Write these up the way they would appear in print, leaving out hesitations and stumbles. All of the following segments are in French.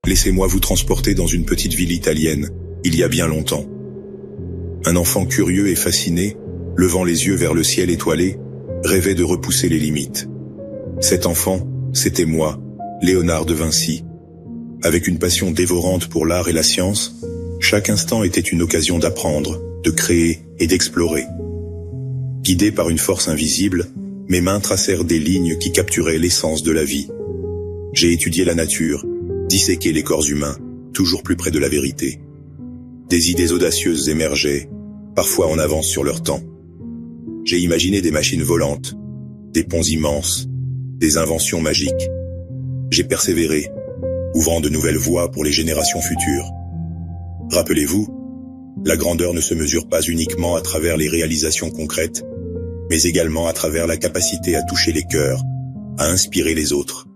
Laissez-moi vous transporter dans une petite ville italienne, il y a bien longtemps. Un enfant curieux et fasciné, levant les yeux vers le ciel étoilé, rêvait de repousser les limites. Cet enfant, c'était moi, Léonard de Vinci. Avec une passion dévorante pour l'art et la science, chaque instant était une occasion d'apprendre, de créer et d'explorer. Guidé par une force invisible, mes mains tracèrent des lignes qui capturaient l'essence de la vie. J'ai étudié la nature, disséqué les corps humains, toujours plus près de la vérité. Des idées audacieuses émergeaient, parfois en avance sur leur temps. J'ai imaginé des machines volantes, des ponts immenses, des inventions magiques. J'ai persévéré, ouvrant de nouvelles voies pour les générations futures. Rappelez-vous, la grandeur ne se mesure pas uniquement à travers les réalisations concrètes, mais également à travers la capacité à toucher les cœurs, à inspirer les autres.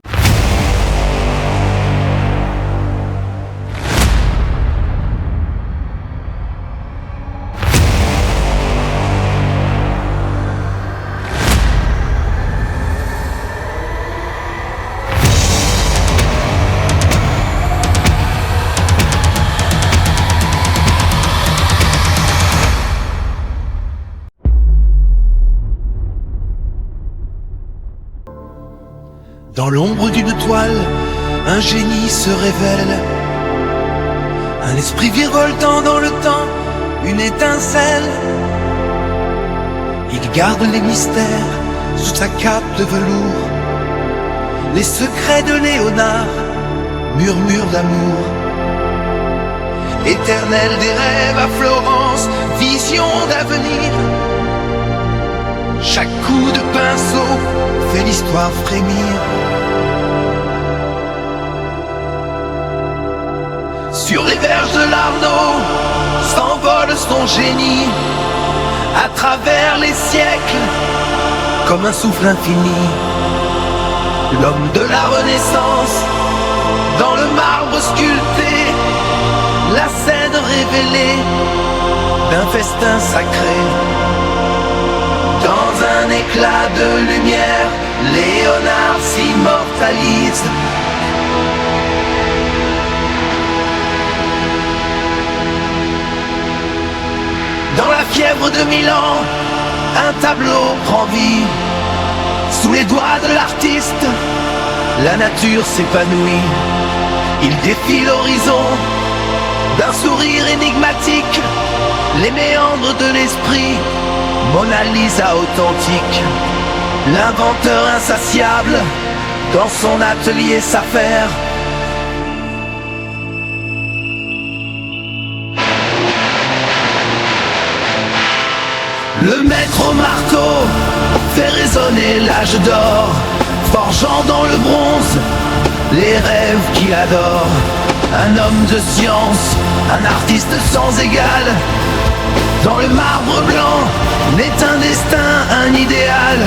Dans l'ombre d'une toile, un génie se révèle. Un esprit virevoltant dans le temps, une étincelle. Il garde les mystères sous sa cape de velours. Les secrets de Léonard, murmures d'amour. Éternel des rêves à Florence, vision d'avenir. Chaque coup de pinceau fait l'histoire frémir. Sur les berges de l'Arno s'envole son génie. À travers les siècles, comme un souffle infini. L'homme de la Renaissance, dans le marbre sculpté, la scène révélée d'un festin sacré. Dans un éclat de lumière, Léonard s'immortalise. Dans la fièvre de Milan, un tableau prend vie. Sous les doigts de l'artiste, la nature s'épanouit. Il défie l'horizon d'un sourire énigmatique. Les méandres de l'esprit, Mona Lisa authentique. L'inventeur insatiable, dans son atelier s'affaire. Le maître au marteau fait résonner l'âge d'or, forgeant dans le bronze les rêves qu'il adore. Un homme de science, un artiste sans égal. Dans le marbre blanc naît un destin, un idéal.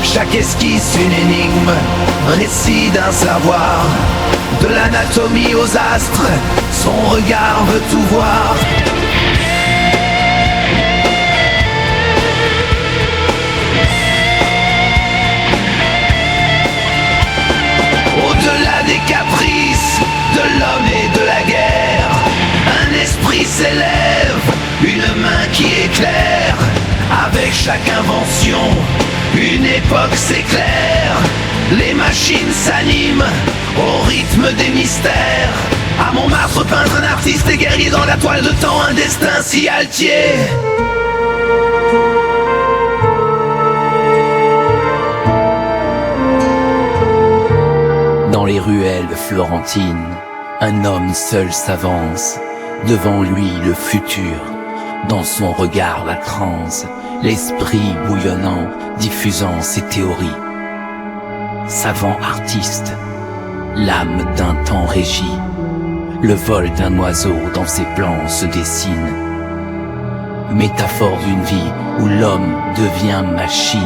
Chaque esquisse une énigme, récit d'un savoir. De l'anatomie aux astres, son regard veut tout voir. Au-delà des caprices de l'homme et de la guerre, un esprit s'élève, une main qui éclaire. Avec chaque invention, une époque s'éclaire. Les machines s'animent au rythme des mystères. À Montmartre, peintre, un artiste et guerrier dans la toile de temps, un destin si altier. Dans les ruelles florentines, un homme seul s'avance. Devant lui le futur, dans son regard la transe. L'esprit bouillonnant, diffusant ses théories. Savant artiste, l'âme d'un temps régi. Le vol d'un oiseau dans ses plans se dessine. Métaphore d'une vie où l'homme devient machine.